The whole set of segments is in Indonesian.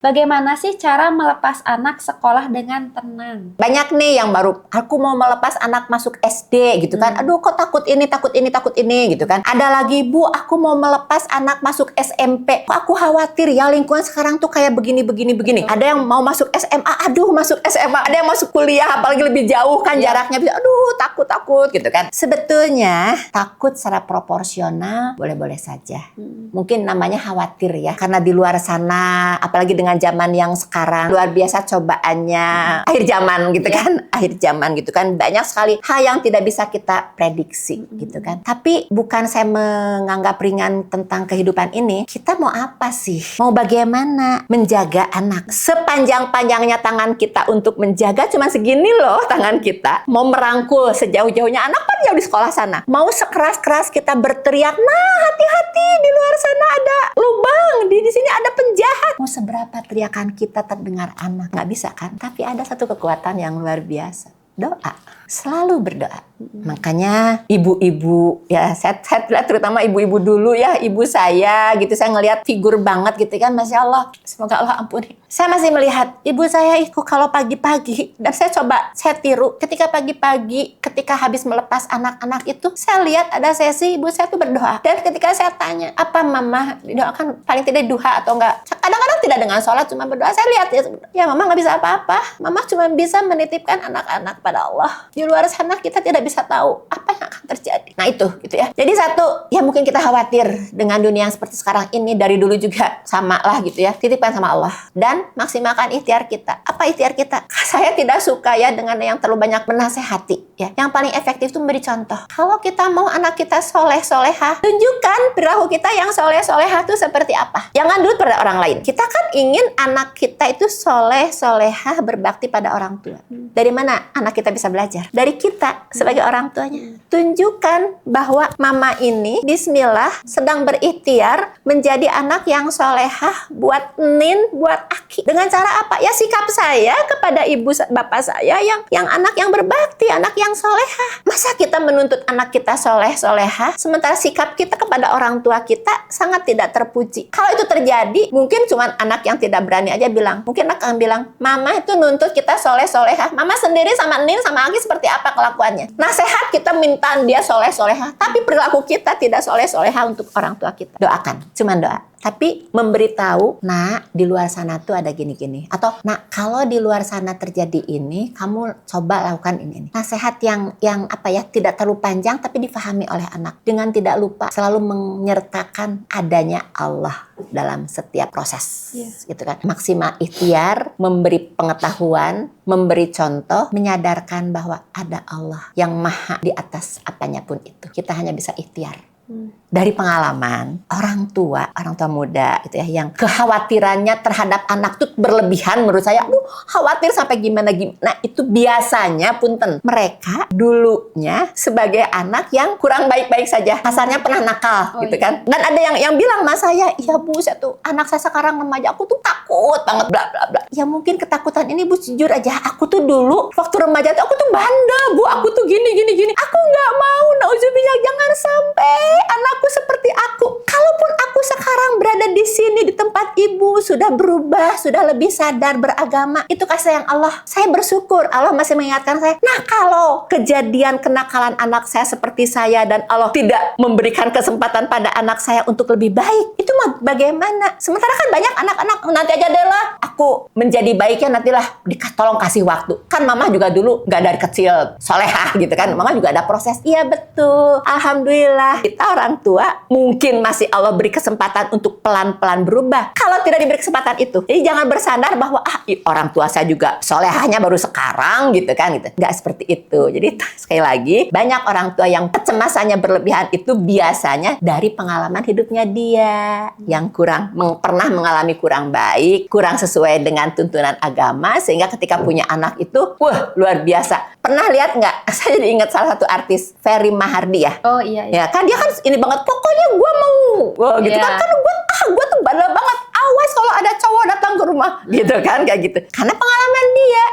Bagaimana sih cara melepas anak sekolah dengan tenang? Banyak nih yang baru, aku mau melepas anak masuk SD gitu kan. Aduh kok takut ini gitu kan. Ada lagi, Bu, aku mau melepas anak masuk SMP. Kok aku khawatir ya lingkungan sekarang tuh kayak begini. Ada yang mau masuk SMA, aduh masuk SMA. Ada yang masuk kuliah, apalagi lebih jauh kan jaraknya. Aduh takut gitu kan. Sebetulnya takut secara proporsional boleh-boleh saja. Mungkin namanya khawatir ya. Karena di luar sana, apalagi dengan zaman yang sekarang luar biasa cobaannya akhir zaman gitu kan banyak sekali hal yang tidak bisa kita prediksi gitu kan. Tapi bukan saya menganggap ringan tentang kehidupan ini. Kita mau apa sih? Mau bagaimana menjaga anak? Sepanjang-panjangnya tangan kita untuk menjaga cuma segini loh tangan kita. Mau merangkul sejauh-jauhnya anak kan jauh di sekolah sana. Mau sekeras-keras kita berteriak, nah hati-hati di luar sana ada lubang, di sini ada penjahat. Mau seberapa teriakan kita terdengar anak? Nggak bisa kan? Tapi ada satu kekuatan yang luar biasa. Doa. Selalu berdoa. Makanya ibu-ibu, ya saya lihat terutama ibu-ibu dulu ya, ibu saya gitu, saya ngelihat figur banget gitu kan, Masya Allah. Semoga Allah ampuni. Saya masih melihat ibu saya itu kalau pagi-pagi, dan saya tiru, ketika pagi-pagi, ketika habis melepas anak-anak itu, saya lihat ada sesi ibu saya tuh berdoa. Dan ketika saya tanya, apa mama didoakan paling tidak duha atau enggak? Kadang-kadang tidak dengan sholat, cuma berdoa. Saya lihat ya mama nggak bisa apa-apa. Mama cuma bisa menitipkan anak-anak pada Allah. Di luar sana kita tidak bisa tahu apa yang akan terjadi. Nah itu gitu ya. Jadi satu, ya mungkin kita khawatir dengan dunia yang seperti sekarang ini, dari dulu juga sama lah gitu ya. Titipkan sama Allah. Dan maksimalkan ikhtiar kita. Apa ikhtiar kita? Saya tidak suka ya dengan yang terlalu banyak menasehati ya. Yang paling efektif itu memberi contoh. Kalau kita mau anak kita soleh-solehah, tunjukkan perilaku kita yang soleh-solehah itu seperti apa. Jangan dulu pada orang lain. Kita kan ingin anak kita itu soleh-solehah, berbakti pada orang tua. Dari mana anak kita bisa belajar? Dari kita sebagai orang tuanya. Tunjukkan bahwa mama ini bismillah sedang berikhtiar menjadi anak yang solehah buat Nin, buat Aki. Dengan cara apa? Ya sikap saya kepada ibu bapak saya yang anak yang berbakti, anak yang solehah. Masa kita menuntut anak kita soleh-solehah sementara sikap kita kepada orang tua kita sangat tidak terpuji. Kalau itu terjadi, mungkin cuma anak yang tidak berani aja bilang. Mungkin anak akan bilang, mama itu nuntut kita soleh-solehah. Mama sendiri sama Nin sama Aki seperti apa kelakuannya? Nasihat kita minta dia soleh-solehah, tapi perilaku kita tidak soleh-solehah untuk orang tua kita. Doakan, cuman doa. Tapi memberitahu, nak di luar sana tuh ada gini-gini. Atau, nak kalau di luar sana terjadi ini, kamu coba lakukan ini. Nasihat yang apa ya, tidak terlalu panjang tapi difahami oleh anak. Dengan tidak lupa selalu menyertakan adanya Allah dalam setiap proses. Gitu kan. Maksimal ikhtiar, memberi pengetahuan, memberi contoh, menyadarkan bahwa ada Allah yang maha di atas apanya pun itu. Kita hanya bisa ikhtiar. Dari pengalaman orang tua muda gitu ya, yang kekhawatirannya terhadap anak tuh berlebihan menurut saya. Aduh, khawatir sampai gimana. Nah, itu biasanya punten mereka dulunya sebagai anak yang kurang baik-baik saja. Kasarnya pernah nakal gitu kan. Dan ada yang bilang sama saya, "Iya, Bu, saya tuh anak saya sekarang remaja, aku tuh takut banget bla bla bla." Ya mungkin ketakutan ini, Bu, jujur aja, aku tuh dulu waktu remaja tuh aku tuh bandel, Bu. Aku tuh gini. Aku nggak mau, nauzubillah, jangan sampai anakku seperti aku. Kalaupun aku sekarang berada di sini di tempat ibu, sudah berubah, sudah lebih sadar beragama, itu kasih sayang Allah. Saya bersyukur Allah masih mengingatkan saya. Nah, kalau kejadian kenakalan anak saya seperti saya dan Allah tidak memberikan kesempatan pada anak saya untuk lebih baik, itu mah bagaimana? Sementara kan banyak anak-anak, nanti aja deh lah, aku menjadi baiknya nantilah, tolong kasih waktu. Kan mama juga dulu nggak dari kecil solehah gitu kan, mama juga ada proses. Iya betul, alhamdulillah kita orang tua mungkin masih Allah beri kesempatan untuk pelan-pelan berubah. Kalau tidak diberi kesempatan itu, jadi jangan bersandar bahwa orang tua saya juga solehahnya baru sekarang gitu kan gitu. Nggak seperti itu. Jadi sekali lagi, banyak orang tua yang kecemasannya berlebihan itu biasanya dari pengalaman hidupnya dia yang pernah mengalami kurang baik, kurang sesuai dengan tuntunan agama, sehingga ketika punya anak itu wah luar biasa. Pernah lihat nggak? Saya jadi ingat salah satu artis, Ferry Mahardi ya. Oh iya. Ya kan dia kan ini banget, pokoknya gue mau gitu kan gue tuh bandel banget, awas bos kalau ada cowok datang ke rumah gitu kan, kayak gitu. Karena pengalaman dia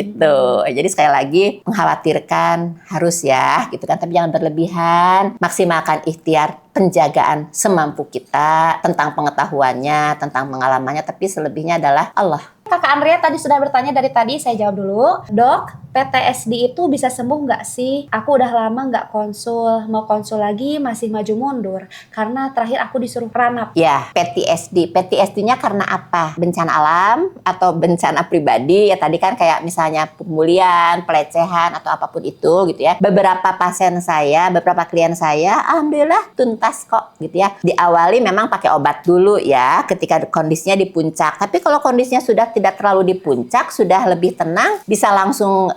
gitu. Jadi sekali lagi mengkhawatirkan harus ya gitu kan, tapi jangan berlebihan. Maksimalkan ikhtiar penjagaan semampu kita tentang pengetahuannya, tentang pengalamannya, tapi selebihnya adalah Allah. Kakak Andrea tadi sudah bertanya dari tadi, saya jawab dulu. Dok, PTSD itu bisa sembuh nggak sih? Aku udah lama nggak konsul, mau konsul lagi masih maju mundur. Karena terakhir aku disuruh ranap. Ya, PTSD. PTSD-nya karena apa? Bencana alam atau bencana pribadi? Ya tadi kan kayak misalnya pembulian, pelecehan, atau apapun itu gitu ya. Beberapa pasien saya, beberapa klien saya, alhamdulillah tuntas kok gitu ya. Diawali memang pakai obat dulu ya ketika kondisinya di puncak. Tapi kalau kondisinya sudah tidak terlalu di puncak, sudah lebih tenang, bisa langsung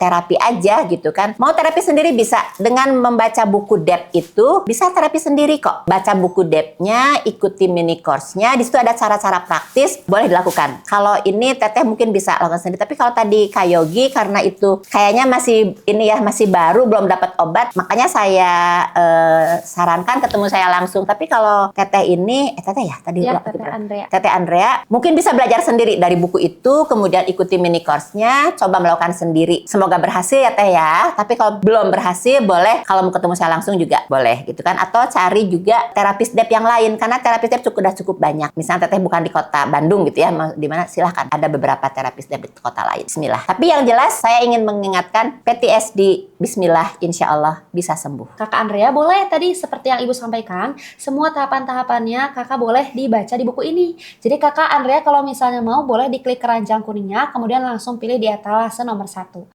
terapi aja gitu kan. Mau terapi sendiri bisa dengan membaca buku DEP itu, bisa terapi sendiri kok. Baca buku DEP-nya, ikuti mini course-nya, di situ ada cara-cara praktis, boleh dilakukan. Kalau ini Teteh mungkin bisa lakukan sendiri, tapi kalau tadi Kak Yogi karena itu kayaknya masih ini ya, masih baru, belum dapat obat, makanya saya sarankan ketemu saya langsung. Tapi kalau Teteh ini, Teteh ya tadi Ya, Teteh Andrea. Teteh Andrea mungkin bisa belajar sendiri dari buku itu, kemudian ikuti mini course-nya, coba melakukan sendiri. Semoga berhasil ya Teh ya. Tapi kalau belum berhasil, boleh kalau mau ketemu saya langsung juga boleh gitu kan. Atau cari juga terapis DEP yang lain, karena terapis DEP udah cukup banyak. Misalnya Teteh bukan di kota Bandung gitu ya, di mana silahkan ada beberapa terapis DEP di kota lain. Bismillah. Tapi yang jelas saya ingin mengingatkan PTSD, Bismillah, insya Allah bisa sembuh. Kakak Andrea, boleh tadi seperti yang Ibu sampaikan, semua tahapan-tahapannya Kakak boleh dibaca di buku ini. Jadi Kakak Andrea kalau misalnya mau, boleh diklik keranjang kuningnya, kemudian langsung pilih di etalase nomor 1.